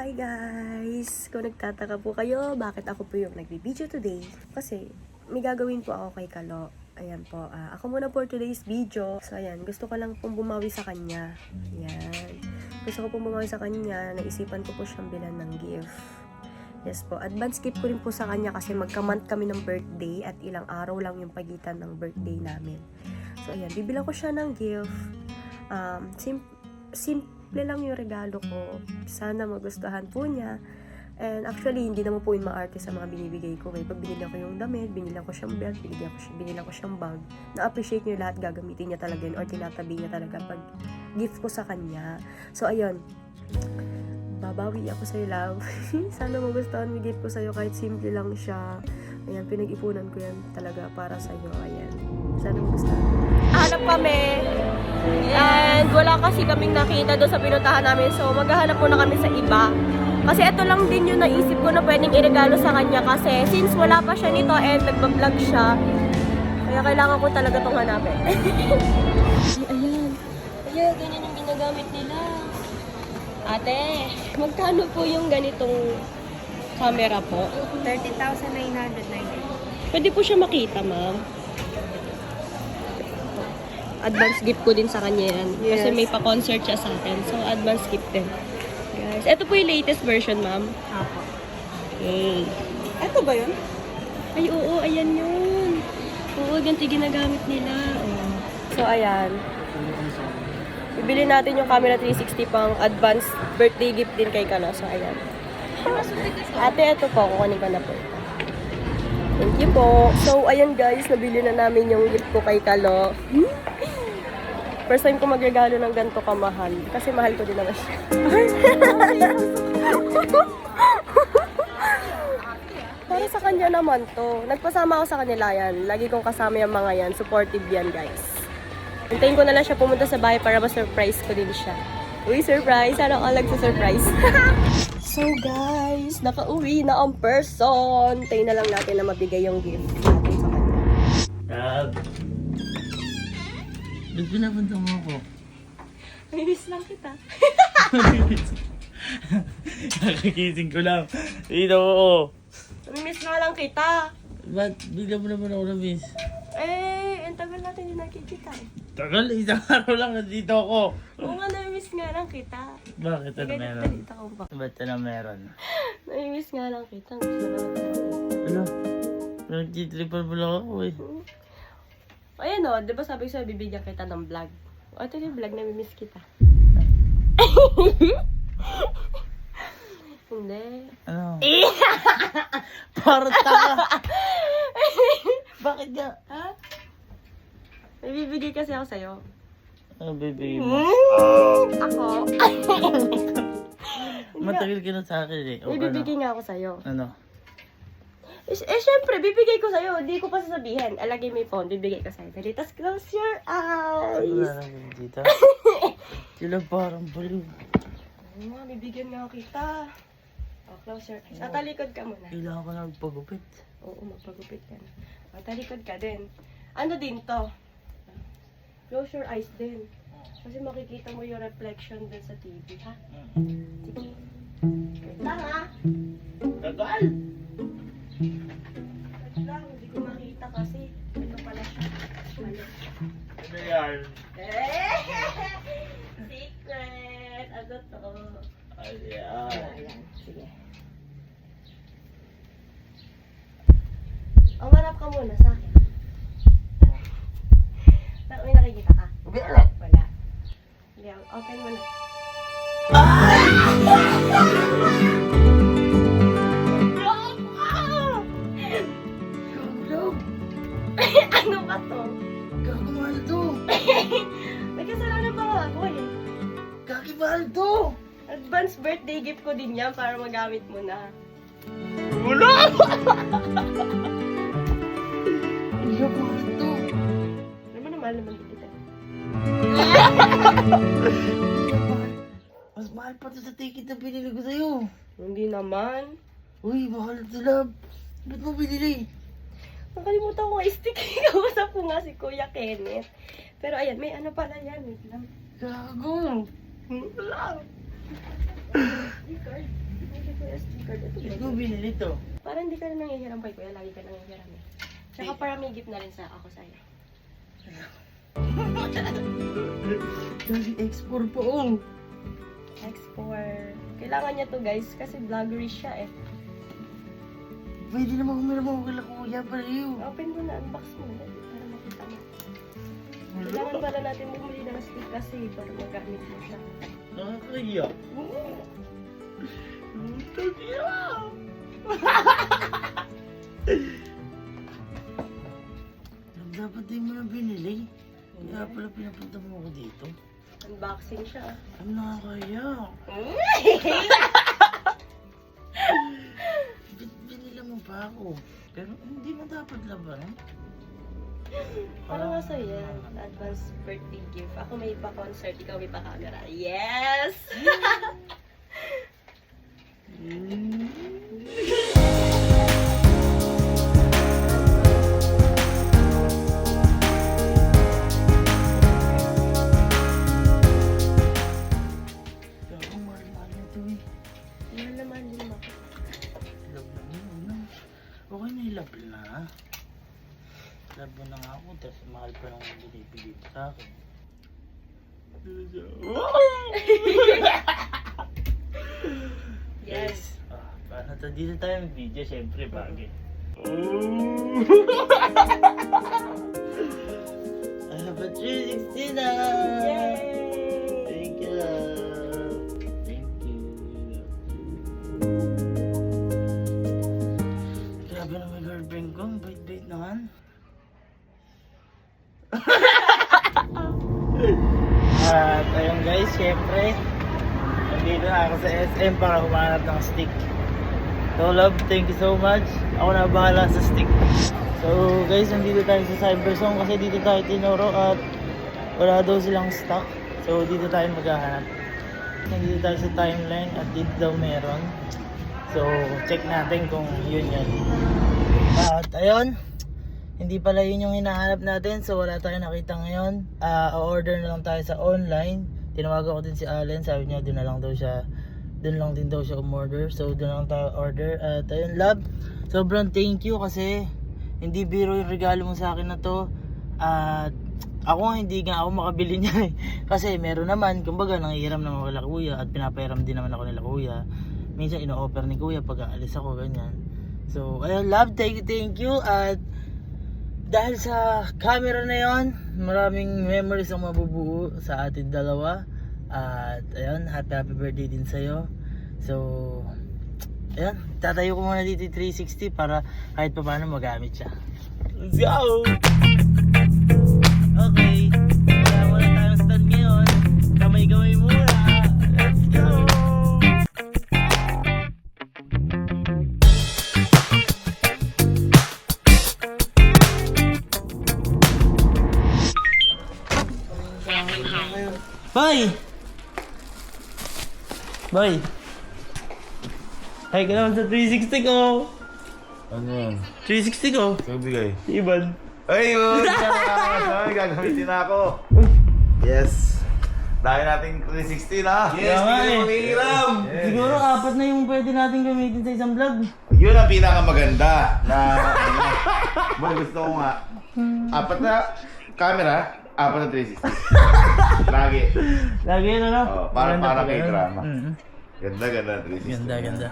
Hi guys! Kung nagtataka po kayo, bakit ako po yung nagbi-video today? Kasi may gagawin po ako kay Kalo. Ayan po, ako muna for today's video. So ayan, gusto ko lang pong bumawi sa kanya. Ayan. Gusto ko pong bumawi sa kanya, naisipan ko po siyang bilan ng gift. Yes po, advance gift ko rin po sa kanya kasi magka-month kami ng birthday at ilang araw lang yung pagitan ng birthday namin. So ayan, bibilang ko siya ng gift. Simple lang yung regalo ko. Sana magustuhan po niya. And actually, hindi naman po yung maarte sa mga binibigay ko. Pag binili ko yung damit, binili ko siyang belt, binili ko siyang bag, na-appreciate niyo lahat, gagamitin niya talaga yun or tinatabi niya talaga pag gift ko sa kanya. So, ayun. Babawi ako sa'yo, love. Sana magustuhan yung gift ko sa'yo kahit simple lang siya. Ayan, pinag-ipunan ko yan talaga para sa'yo. Ayan. Sana magustuhan. Hanap kami. And wala kasi kaming nakita doon sa pinuntahan namin. So, maghahanap muna kami sa iba. Kasi ito lang din yung naisip ko na pwedeng iregalo sa kanya. Kasi since wala pa siya nito and nagbablog siya, kaya kailangan ko talaga itong hanapin. Ayan. Ayan, ganyan yung ginagamit nila. Ate, magkano po yung ganitong camera po? 30,990. Pwede po siya makita, ma'am. Advance gift ko din sa kanya yan. Yes. Kasi may pa-concert siya sa atin. So, advance gift din. Guys, ito po yung latest version, ma'am. Apo. Okay. Ito ba yun? Ay, oo, ayan yun. Oo, ganito ginagamit nila. Oh. So, ayan. Bibili natin yung camera 360 pang advance birthday gift din kay Kano. So, ayan. Ate, ito po. Kukunin ko na po. Thank you po. So, ayan guys. Nabili na namin yung gift ko kay Kalo. First time ko magregalo ng ganito kamahal. Kasi mahal ko din naman siya. Para sa kanya naman to. Nagpasama ako sa kanila yan. Lagi kong kasama yung mga yan. Supportive yan, guys. Hintayin ko na lang siya pumunta sa bahay para ma-surprise ko din siya. Uy, surprise! Ano ka surprise? So, guys, nakauwi na ang person. Hintayin na lang natin na mabigay yung gift natin sa kanya. Ba't pinapunta mo ako? Miss lang kita. Nakakising ko lang. Dito ako. Miss nga lang kita. Ba't bigla mo naman ako na-miss? Eh, ang tagal natin din nakikita eh. Tagal, isang araw lang nandito ako. Oo nga, na-miss nga lang kita. Bakit ano meron? Dito ko ba? Ba't ano meron? Na-miss nga lang kita. Gusto na naman. Ano? Nag-triple mo lang ako eh. Ayan o, di ba sabi ko sa'yo, bibigyan kita ng vlog. O, ito yung vlog, na-miss kita. Hindi. Ano? Parang taka! Bakit ka? Ha? May bibigay kasi ako sa'yo. Ano bibigyan mo? Ako? Matagal ka na sa akin eh. O May ano? bibigay nga ako sa'yo. Ano? Syempre, bibigay ko sa'yo. Hindi ko pa sasabihin. Alagay mo yung phone, bibigay ko sa'yo. Dali, tas close your eyes. Wala naman dito. Sila parang baliw. Oo nga, bibigyan nga kita. Oh, close your eyes. Talikod ka muna. Kailangan ko na magpagupit. Oo, magpagupit ka na. Talikod ka din. Ano din to? Close your eyes din. Kasi makikita mo yung reflection din sa TV, ha? Sige. Wait lang, ha? Tagal! Wait lang, hindi ko makita kasi. Ito pala siya. Mali. Ano yan? Secret! Ano to? Ayan. Ayan, sige. Umarap ka muna sa akin. May nakikita ka? Wala. Wala. Hindi, open mo na. Ano ba to? Gagawal to! May kasalanan ba ako eh? Kakibal to! Advance birthday gift ko din yan para magamit mo na. Wala! Gagawal to! Naman naman kita. Mas mahal pa to sa ticket na binili ko sa'yo. Hindi naman. Uy, mahal to, love. Ba't mo binili? Nakalimutan ko nga stick. Kausap ko nga si Kuya Kenneth. Pero ayan, may ano pala yan. Wait lang. Gago! Wala. skirt. Ito, Hindi ko binili to. para hindi ka na nangihiram kay kuya, lagi ka nangihiram eh. Tsaka para may gift na rin sa ako sa'yo. Dali X4 po, oh. X4. Kailangan niya to guys, kasi vloggerish siya eh. Pwede naman humiram ako kala kuya, baliw. Open mo na, unbox mo na, para makita mo. Kailangan pala natin bumili ng stick kasi para magamit mo siya. Nakakaya. Dapat din mo na binili. Kaya pala pinapunta mo ako dito. Unboxing siya. Ano nakakaya? Binila mo pa ako. Pero hindi mo dapat laban. Para nga sa'yo yan, advance birthday gift. Ako may pa-concert, ikaw may pa-camera. Yes! Ako mahal-mahal na ito eh. Yan naman din ako. Love na mo, ano? Okay na love na. Love mo na nga ako, tapos mahal pa nang binibigay mo sa akin. Yes. Paano to? Dito tayo mag-video, syempre, bagay. I have a 360 na! Yay! Thank you, love. Thank you. Grabe na may girlfriend ko. Ang bait-bait naman. At ayun guys, syempre, nandito na ako sa SM para humanap ng stick. So love, thank you so much. Ako na bahala sa stick. So guys, nandito tayo sa Cyberzone kasi dito tayo tinuro at wala daw silang stock. So dito tayo maghahanap. Nandito tayo sa timeline at dito daw meron. So check natin kung yun yun. At ayun, hindi pala yun yung hinahanap natin. So wala tayong nakita ngayon. O-order na lang tayo sa online. Tinawagan ko din si Allen. Sabi niya doon na lang daw siya, doon lang din daw siya umorder. So doon lang tayo order. At ayun love, sobrang thank you kasi hindi biro yung regalo mo sa akin na to. At ako nga hindi nga ako makabili niya eh. Kasi meron naman, kumbaga nangihiram naman ako kay kuya at pinapahiram din naman ako nila kuya. Minsan ino-offer ni kuya pag aalis ako, ganyan. So ayun love, thank you. At dahil sa camera na yon, maraming memories ang mabubuo sa atin dalawa. At ayun, happy birthday din sa'yo. So ayun, tatayo ko muna dito yung 360 para kahit pa paano magamit siya. Let's go! Okay, wala tayong stand ngayon. Kamay-kamay muna. Let's go! Boy! Boy! Ay ka naman sa 360 ko! Ano yan? 360 ko! Nagbigay. Iban! Ayun! Sorry, gagamitin na ako. Yes! Dahil nating 360 na. Yes, Hindi nga ka eh. mangihiram. Siguro apat na yung pwede natin gamitin sa isang vlog. Yun ang pinakamaganda na Boy, gusto ko nga. Apat na camera, apat na 360. Lagi. Lagi yun ano? Oh, para Maganda para pag kay ganun. drama. Mhm. Ganda, 360. Ganda.